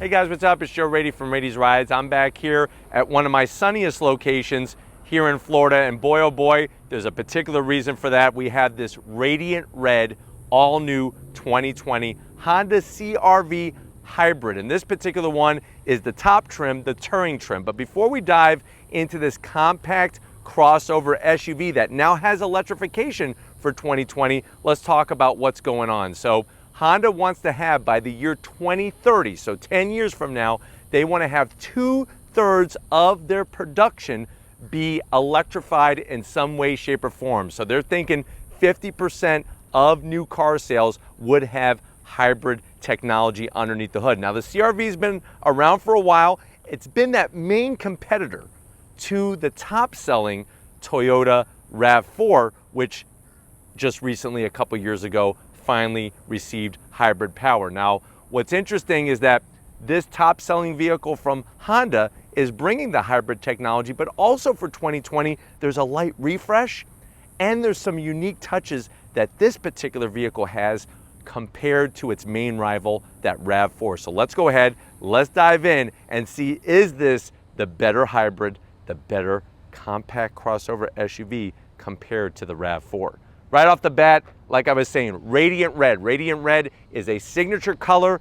Hey guys, what's up? It's Joe Rady from Rady's Rides. I'm back here at one of my sunniest locations here in Florida, and boy oh boy, there's a particular reason for that. We have this radiant red, all new 2020 Honda CR-V Hybrid, and this particular one is the top trim, the touring trim. But before we dive into this compact crossover SUV that now has electrification for 2020, let's talk about what's going on. So Honda wants to have, by the year 2030, so 10 years from now, they want to have 2/3 of their production be electrified in some way, shape, or form. So they're thinking 50% of new car sales would have hybrid technology underneath the hood. Now, the CR-V has been around for a while. It's been that main competitor to the top-selling Toyota RAV4, which just recently, a couple years ago, finally received hybrid power. Now, what's interesting is that this top-selling vehicle from Honda is bringing the hybrid technology, but also for 2020, there's a light refresh and there's some unique touches that this particular vehicle has compared to its main rival, that RAV4. So let's go ahead, let's dive in and see, is this the better hybrid, the better compact crossover SUV compared to the RAV4? Right off the bat, like I was saying, radiant red. Radiant red is a signature color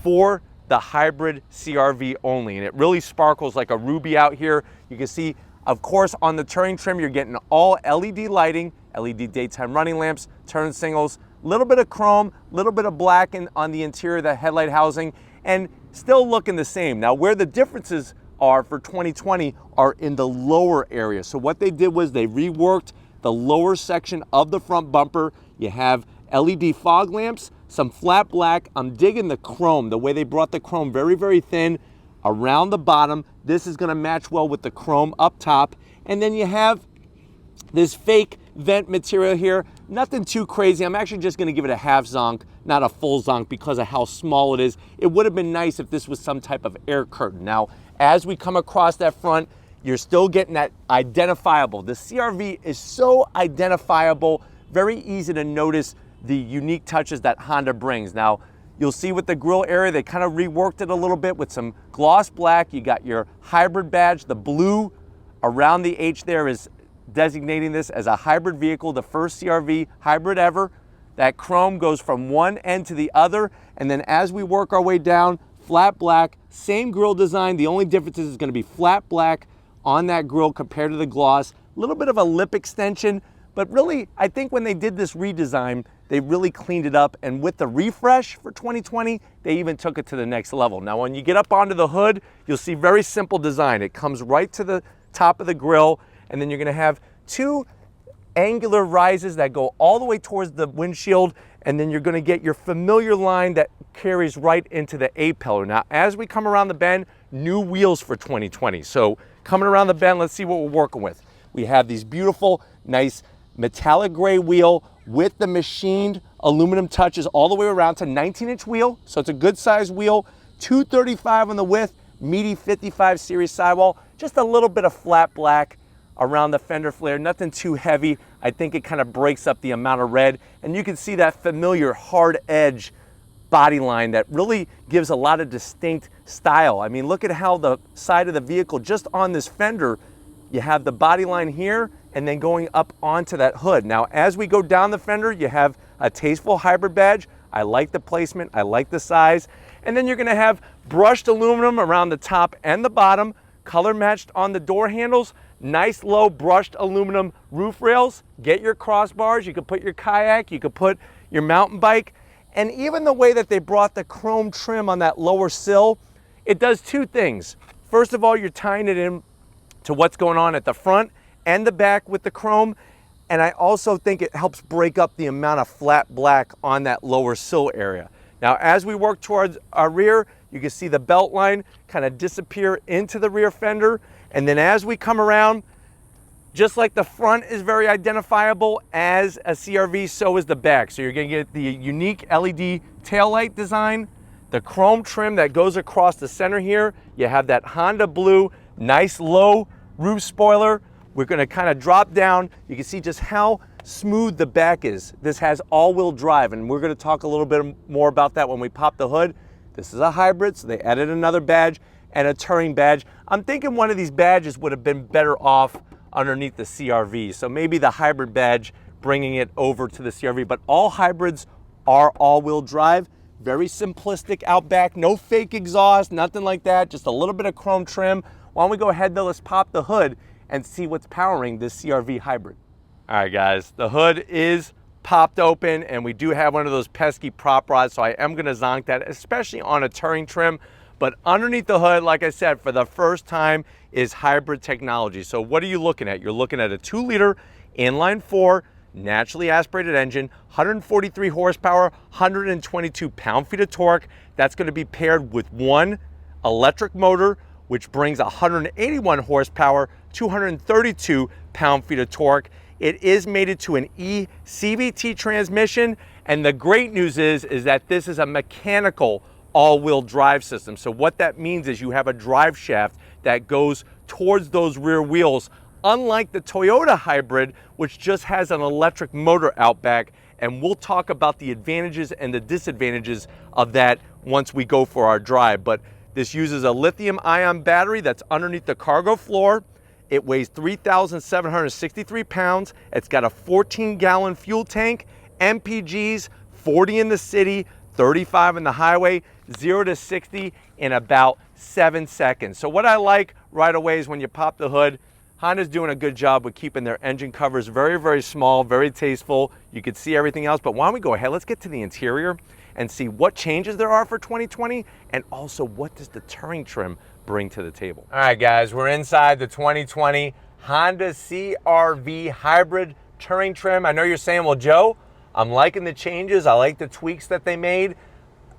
for the hybrid CR-V only, and it really sparkles like a ruby out here. You can see, of course, on the touring trim, you're getting all LED lighting, LED daytime running lamps, turn signals, a little bit of chrome, a little bit of black on the interior of the headlight housing, and still looking the same. Now, where the differences are for 2020 are in the lower area. So what they did was they reworked the lower section of the front bumper. You have LED fog lamps, some flat black. I'm digging the chrome, the way they brought the chrome very, very thin around the bottom. This is gonna match well with the chrome up top. And then you have this fake vent material here. Nothing too crazy. I'm actually just gonna give it a half zonk, not a full zonk, because of how small it is. It would have been nice if this was some type of air curtain. Now, as we come across that front, you're still getting that identifiable. The CR-V is so identifiable, very easy to notice the unique touches that Honda brings. Now, you'll see with the grille area, they kind of reworked it a little bit with some gloss black. You got your hybrid badge. The blue around the H there is designating this as a hybrid vehicle, the first CR-V hybrid ever. That chrome goes from one end to the other, and then as we work our way down, flat black, same grille design. The only difference is going to be flat black on that grille compared to the gloss. A little bit of a lip extension, but really, I think when they did this redesign, they really cleaned it up, and with the refresh for 2020, they even took it to the next level. Now, when you get up onto the hood, you'll see very simple design. It comes right to the top of the grille, and then you're gonna have two angular rises that go all the way towards the windshield, and then you're gonna get your familiar line that carries right into the A-pillar. Now, as we come around the bend, new wheels for 2020. So coming around the bend, let's see what we're working with. We have these beautiful, nice metallic gray wheel with the machined aluminum touches all the way around to 19-inch wheel. So it's a good size wheel, 235 on the width, meaty 55 series sidewall, just a little bit of flat black around the fender flare, nothing too heavy. I think it kind of breaks up the amount of red, and you can see that familiar hard edge body line that really gives a lot of distinct style. I mean, look at how the side of the vehicle, just on this fender, you have the body line here and then going up onto that hood. Now, as we go down the fender, you have a tasteful hybrid badge. I like the placement, I like the size. And then you're gonna have brushed aluminum around the top and the bottom, color matched on the door handles, nice low brushed aluminum roof rails. Get your crossbars, you could put your kayak, you could put your mountain bike. And even the way that they brought the chrome trim on that lower sill, it does two things. First of all, you're tying it in to what's going on at the front and the back with the chrome. And I also think it helps break up the amount of flat black on that lower sill area. Now, as we work towards our rear, you can see the belt line kind of disappear into the rear fender. And then as we come around, just like the front is very identifiable as a CR-V, so is the back. So you're gonna get the unique LED taillight design, the chrome trim that goes across the center here. You have that Honda blue, nice low roof spoiler. We're gonna kind of drop down. You can see just how smooth the back is. This has all-wheel drive, and we're gonna talk a little bit more about that when we pop the hood. This is a hybrid, so they added another badge and a touring badge. I'm thinking one of these badges would have been better off underneath the CRV. So maybe the hybrid badge bringing it over to the CRV, but all hybrids are all-wheel drive. Very simplistic out back, no fake exhaust, nothing like that, just a little bit of chrome trim. Why don't we go ahead though, let's pop the hood and see what's powering this CRV hybrid. All right guys, the hood is popped open and we do have one of those pesky prop rods, so I am gonna zonk that, especially on a touring trim. But underneath the hood, like I said, for the first time is hybrid technology. So what are you looking at? You're looking at a 2-liter inline 4 naturally aspirated engine, 143 horsepower, 122 pound-feet of torque. That's going to be paired with one electric motor, which brings 181 horsepower, 232 pound-feet of torque. It is mated to an eCVT transmission, and the great news is that this is a mechanical all-wheel drive system. So what that means is you have a drive shaft that goes towards those rear wheels, unlike the Toyota hybrid, which just has an electric motor out back. And we'll talk about the advantages and the disadvantages of that once we go for our drive. But this uses a lithium-ion battery that's underneath the cargo floor. It weighs 3,763 pounds. It's got a 14-gallon fuel tank, MPGs, 40 in the city, 35 in the highway, 0 to 60 in about 7 seconds. So what I like right away is when you pop the hood, Honda's doing a good job with keeping their engine covers very, very small, very tasteful. You can see everything else, but why don't we go ahead, let's get to the interior and see what changes there are for 2020, and also what does the touring trim bring to the table. All right, guys, we're inside the 2020 Honda CR-V Hybrid touring trim. I know you're saying, well, Joe, I'm liking the changes. I like the tweaks that they made.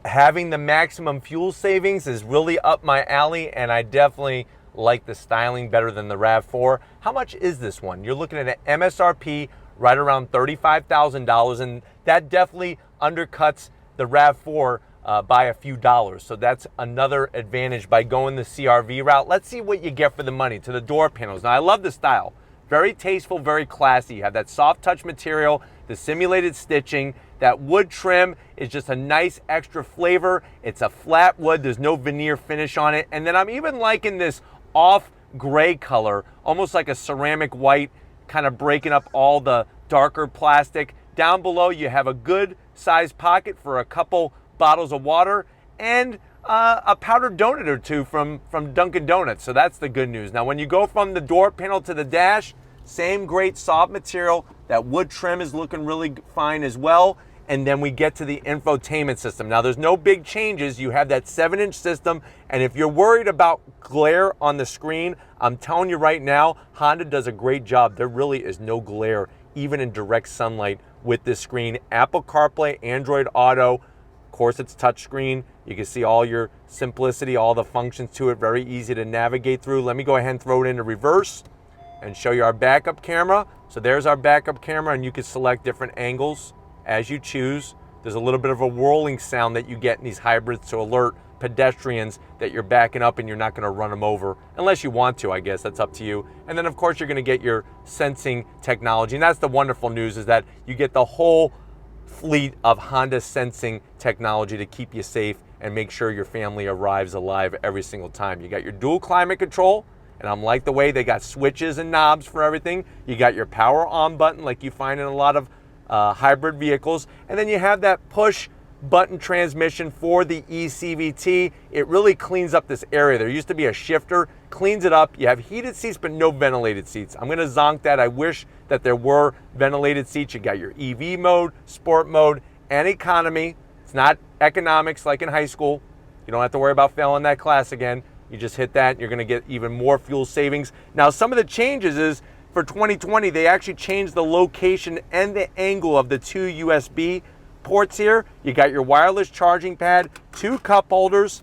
Having the maximum fuel savings is really up my alley, and I definitely like the styling better than the RAV4. How much is this one? You're looking at an MSRP right around $35,000, and that definitely undercuts the RAV4 by a few dollars. So that's another advantage by going the CR-V route. Let's see what you get for the money. To the door panels. Now, I love the style. Very tasteful, very classy. You have that soft touch material, the simulated stitching. That wood trim is just a nice extra flavor. It's a flat wood. There's no veneer finish on it. And then I'm even liking this off gray color, almost like a ceramic white, kind of breaking up all the darker plastic. Down below, you have a good sized pocket for a couple bottles of water and a powdered donut or two from Dunkin' Donuts. So that's the good news. Now, when you go from the door panel to the dash, same great soft material. That wood trim is looking really fine as well. And then we get to the infotainment system. Now, there's no big changes. You have that 7-inch system. And if you're worried about glare on the screen, I'm telling you right now, Honda does a great job. There really is no glare, even in direct sunlight with this screen. Apple CarPlay, Android Auto. Of course, it's touchscreen. You can see all your simplicity, all the functions to it. Very easy to navigate through. Let me go ahead and throw it into reverse and show you our backup camera. So there's our backup camera, and you can select different angles as you choose. There's a little bit of a whirling sound that you get in these hybrids to alert pedestrians that you're backing up and you're not gonna run them over, unless you want to, I guess, that's up to you. And then of course you're gonna get your sensing technology, and that's the wonderful news, is that you get the whole fleet of Honda sensing technology to keep you safe and make sure your family arrives alive every single time. You got your dual climate control, and I'm like the way they got switches and knobs for everything. You got your power on button like you find in a lot of hybrid vehicles, and then you have that push button transmission for the eCVT. It really cleans up this area. There used to be a shifter, cleans it up. You have heated seats but no ventilated seats. I'm gonna zonk that. I wish that there were ventilated seats. You got your EV mode, sport mode, and economy. It's not economics like in high school. You don't have to worry about failing that class again. You just hit that and you're gonna get even more fuel savings. Now, some of the changes is for 2020, they actually changed the location and the angle of the 2 USB ports here. You got your wireless charging pad, 2 cup holders,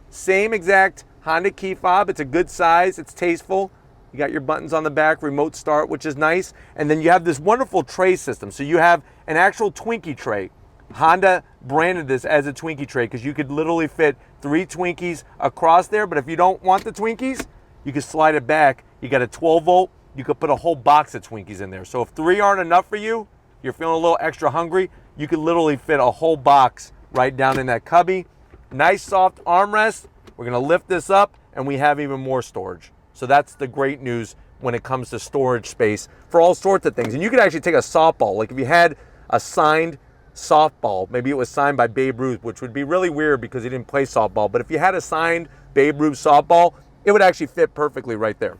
same exact Honda key fob. It's a good size, it's tasteful. You got your buttons on the back, remote start, which is nice. And then you have this wonderful tray system. So you have an actual Twinkie tray. Honda branded this as a Twinkie tray because you could literally fit 3 Twinkies across there. But if you don't want the Twinkies, you can slide it back. You got a 12 volt. You could put a whole box of Twinkies in there. So if 3 aren't enough for you, you're feeling a little extra hungry, you could literally fit a whole box right down in that cubby. Nice soft armrest. We're gonna lift this up and we have even more storage. So that's the great news when it comes to storage space for all sorts of things. And you could actually take a softball, like if you had a signed softball, maybe it was signed by Babe Ruth, which would be really weird because he didn't play softball, but if you had a signed Babe Ruth softball, it would actually fit perfectly right there.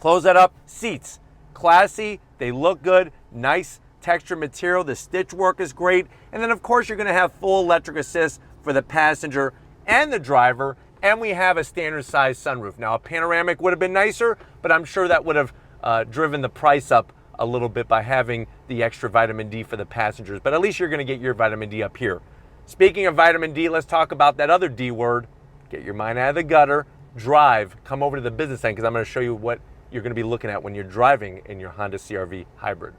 Close that up. Seats, classy, they look good, nice texture material, the stitch work is great, and then of course you're gonna have full electric assist for the passenger and the driver, and we have a standard size sunroof. Now a panoramic would have been nicer, but I'm sure that would have driven the price up a little bit by having the extra vitamin D for the passengers, but at least you're gonna get your vitamin D up here. Speaking of vitamin D, let's talk about that other D word. Get your mind out of the gutter, drive. Come over to the business end because I'm gonna show you what you're gonna be looking at when you're driving in your Honda CR-V Hybrid.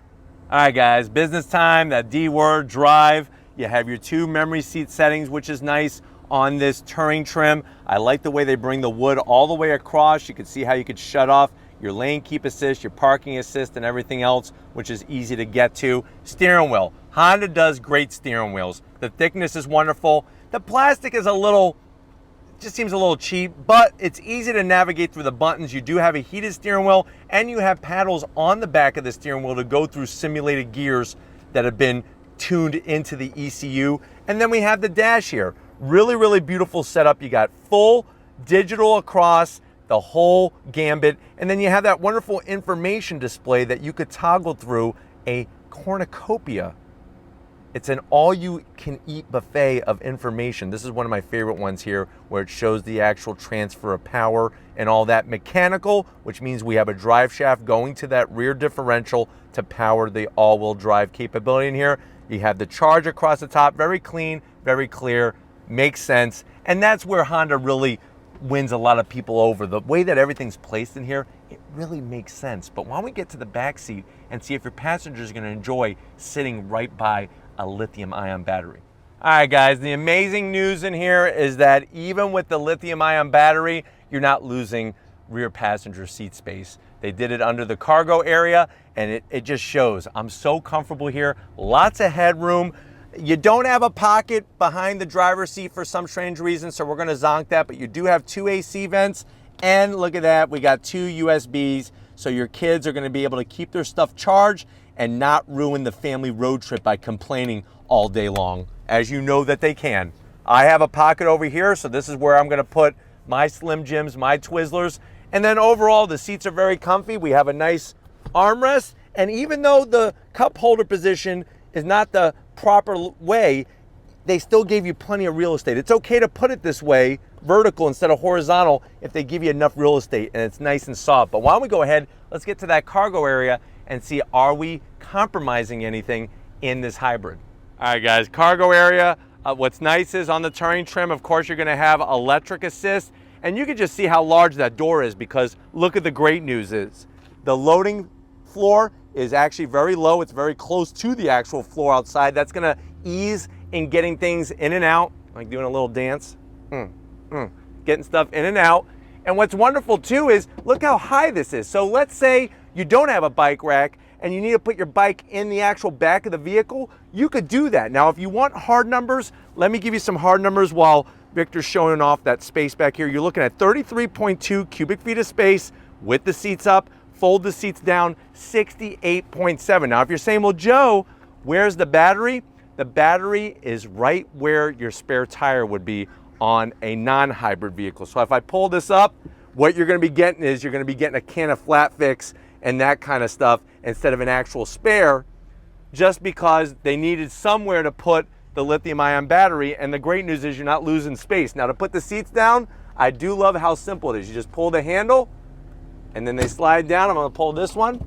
All right guys, business time, that D word, drive. You have your 2 memory seat settings, which is nice on this touring trim. I like the way they bring the wood all the way across. You can see how you could shut off your lane keep assist, your parking assist, and everything else, which is easy to get to. Steering wheel. Honda does great steering wheels. The thickness is wonderful. The plastic is just seems a little cheap, but it's easy to navigate through the buttons. You do have a heated steering wheel, and you have paddles on the back of the steering wheel to go through simulated gears that have been tuned into the ECU. And then we have the dash here. Really, really beautiful setup. You got full digital across the whole gambit, and then you have that wonderful information display that you could toggle through a cornucopia. It's an all-you-can-eat buffet of information. This is one of my favorite ones here, where it shows the actual transfer of power and all that. Mechanical, which means we have a drive shaft going to that rear differential to power the all-wheel drive capability in here. You have the charge across the top, very clean, very clear, makes sense. And that's where Honda really wins a lot of people over. The way that everything's placed in here, it really makes sense. But why don't we get to the back seat and see if your passengers are gonna enjoy sitting right by a lithium-ion battery. All right, guys, the amazing news in here is that even with the lithium-ion battery, you're not losing rear passenger seat space. They did it under the cargo area, and it just shows. I'm so comfortable here, lots of headroom. You don't have a pocket behind the driver's seat for some strange reason, so we're gonna zonk that, but you do have 2 AC vents, and look at that, we got 2 USBs, so your kids are gonna be able to keep their stuff charged and not ruin the family road trip by complaining all day long, as you know that they can. I have a pocket over here, so this is where I'm gonna put my Slim Jims, my Twizzlers, and then overall the seats are very comfy. We have a nice armrest, and even though the cup holder position is not the proper way, they still gave you plenty of real estate. It's okay to put it this way, vertical instead of horizontal, if they give you enough real estate and it's nice and soft. But why don't we go ahead, let's get to that cargo area and see, are we compromising anything in this hybrid? All right guys, cargo area. What's nice is on the touring trim, of course, you're gonna have electric assist, and you can just see how large that door is, because look at the great news is, the loading floor is actually very low. It's very close to the actual floor outside. That's gonna ease in getting things in and out, like doing a little dance, getting stuff in and out. And what's wonderful too is, look how high this is. So let's say you don't have a bike rack and you need to put your bike in the actual back of the vehicle, you could do that. Now, if you want hard numbers, let me give you some hard numbers while Victor's showing off that space back here. You're looking at 33.2 cubic feet of space with the seats up, fold the seats down, 68.7. Now, if you're saying, well, Joe, where's the battery? The battery is right where your spare tire would be on a non-hybrid vehicle. So if I pull this up, what you're gonna be getting is you're gonna be getting a can of flat fix and that kind of stuff instead of an actual spare, just because they needed somewhere to put the lithium-ion battery. And the great news is you're not losing space. Now, to put the seats down, I do love how simple it is. You just pull the handle and then they slide down. I'm gonna pull this one,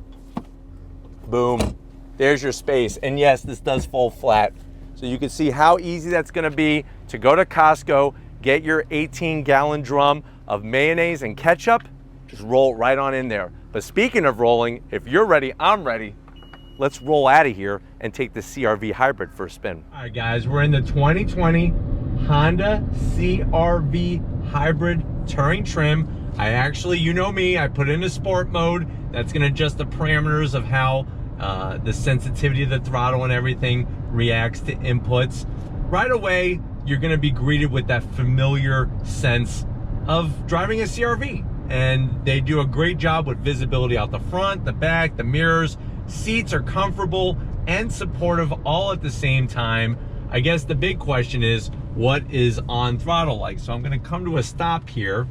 boom, there's your space. And yes, this does fold flat. So you can see how easy that's gonna be to go to Costco, get your 18-gallon drum of mayonnaise and ketchup, just roll it right on in there. But speaking of rolling, if you're ready, I'm ready. Let's roll out of here and take the CR-V Hybrid for a spin. All right, guys, we're in the 2020 Honda CR-V Hybrid touring trim. I actually, you know me, I put it into sport mode. That's gonna adjust the parameters of how the sensitivity of the throttle and everything reacts to inputs. Right away, you're gonna be greeted with that familiar sense of driving a CR-V. And they do a great job with visibility out the front, the back, the mirrors. Seats are comfortable and supportive all at the same time. I guess the big question is, what is on throttle like? So I'm gonna come to a stop here.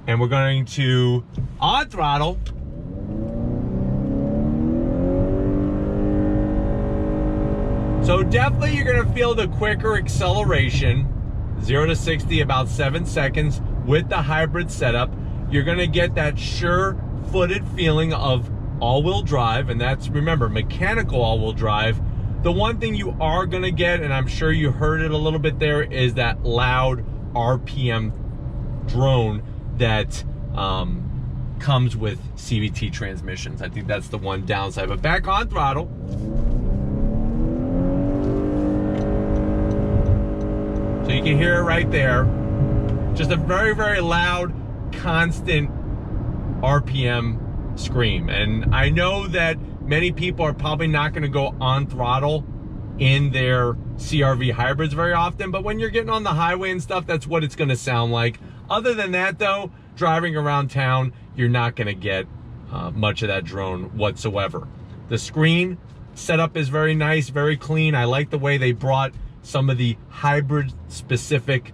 And we're going to on throttle. So definitely you're gonna feel the quicker acceleration. 0 to 60 about 7 seconds with the hybrid setup. You're gonna get that sure-footed feeling of all-wheel drive, and that's, remember, mechanical all-wheel drive. The one thing you are gonna get, and I'm sure you heard it a little bit there, is that loud RPM drone that comes with CVT transmissions. I think that's the one downside, but back on throttle. So you can hear it right there. Just a very, very loud, constant RPM scream. And I know that many people are probably not gonna go on throttle in their CR-V hybrids very often, but when you're getting on the highway and stuff, that's what it's gonna sound like. Other than that though, driving around town, you're not gonna get much of that drone whatsoever. The screen setup is very nice, very clean. I like the way they brought some of the hybrid specific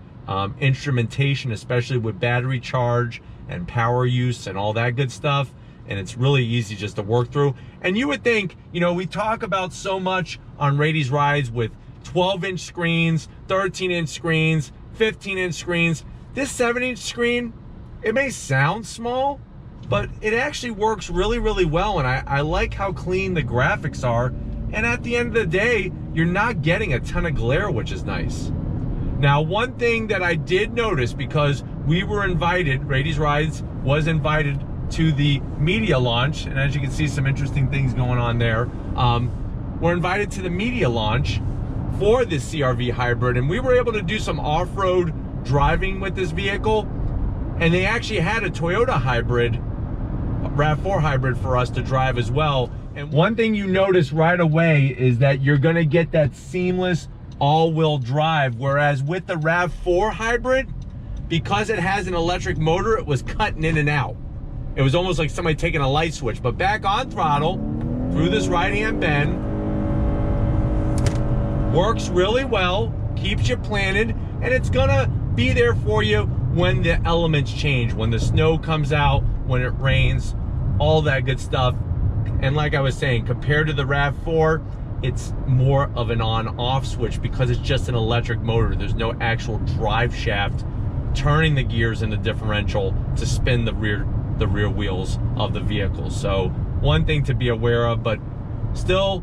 instrumentation, especially with battery charge and power use and all that good stuff. And it's really easy just to work through. And you would think, you know, we talk about so much on Rady's Rides with 12-inch screens, 13-inch screens, 15-inch screens. This 7-inch screen, it may sound small, but it actually works really, really well. And I like how clean the graphics are. And at the end of the day, you're not getting a ton of glare, which is nice. Now, one thing that I did notice, because we were invited, Rady's Rides was invited to the media launch, and as you can see, some interesting things going on there. We're invited to the media launch for this CR-V hybrid, and we were able to do some off-road driving with this vehicle, and they actually had a Toyota hybrid, RAV4 hybrid, for us to drive as well. And one thing you notice right away is that you're gonna get that seamless all-wheel drive, whereas with the RAV4 hybrid, because it has an electric motor, it was cutting in and out. It was almost like somebody taking a light switch. But back on throttle, through this right-hand bend, works really well, keeps you planted, and it's gonna be there for you when the elements change, when the snow comes out, when it rains, all that good stuff. And like I was saying, compared to the RAV4, it's more of an on-off switch because it's just an electric motor. There's no actual drive shaft turning the gears in the differential to spin the rear wheels of the vehicle. So one thing to be aware of, but still,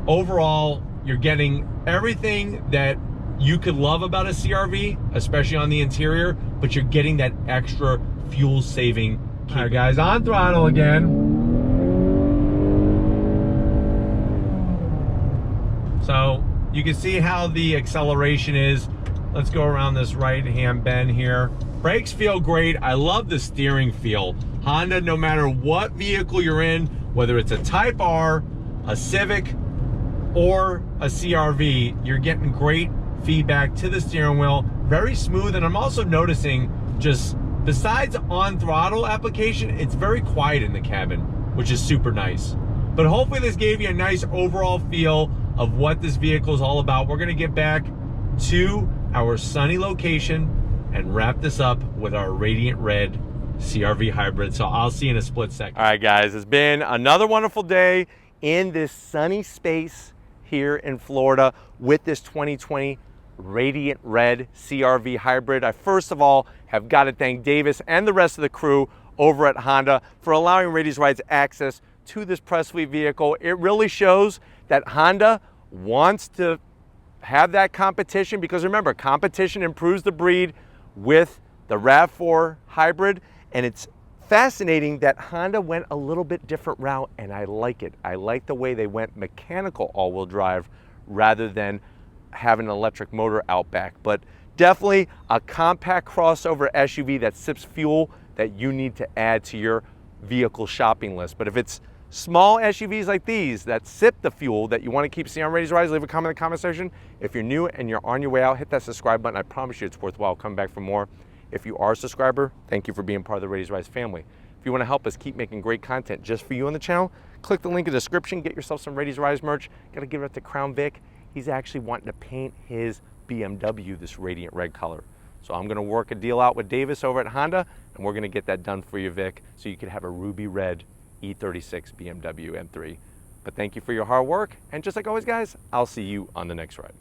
overall, you're getting everything that you could love about a CR-V, especially on the interior, but you're getting that extra fuel saving. All right, guys, on throttle again. So you can see how the acceleration is. Let's go around this right-hand bend here. Brakes feel great. I love the steering feel. Honda, no matter what vehicle you're in, whether it's a Type R, a Civic, or a CR-V, you're getting great feedback to the steering wheel. Very smooth, and I'm also noticing, just besides on throttle application, it's very quiet in the cabin, which is super nice. But hopefully this gave you a nice overall feel of what this vehicle is all about. We're gonna get back to our sunny location and wrap this up with our Radiant Red CR-V hybrid. So I'll see you in a split second. All right, guys, it's been another wonderful day in this sunny space here in Florida with this 2020 Radiant Red CR-V hybrid. I first of all have got to thank Davis and the rest of the crew over at Honda for allowing Rady's Rides access to this press fleet vehicle. It really shows that Honda wants to have that competition, because remember, competition improves the breed with the RAV4 hybrid, and it's fascinating that Honda went a little bit different route, and I like it. I like the way they went mechanical all-wheel drive rather than having an electric motor out back. But definitely a compact crossover SUV that sips fuel that you need to add to your vehicle shopping list. But if it's small SUVs like these that sip the fuel that you want to keep seeing on Raised Rise, leave a comment in the comment section. If you're new and you're on your way out, hit that subscribe button. I promise you it's worthwhile. Come back for more. If you are a subscriber, thank you for being part of the Raised Rise family. If you want to help us keep making great content just for you on the channel, click the link in the description, get yourself some Raised Rise merch. Got to give it up to Crown Vic. He's actually wanting to paint his BMW this radiant red color. So I'm going to work a deal out with Davis over at Honda, and we're going to get that done for you, Vic, so you can have a ruby red E36 BMW M3. But thank you for your hard work, and just like always, guys, I'll see you on the next ride.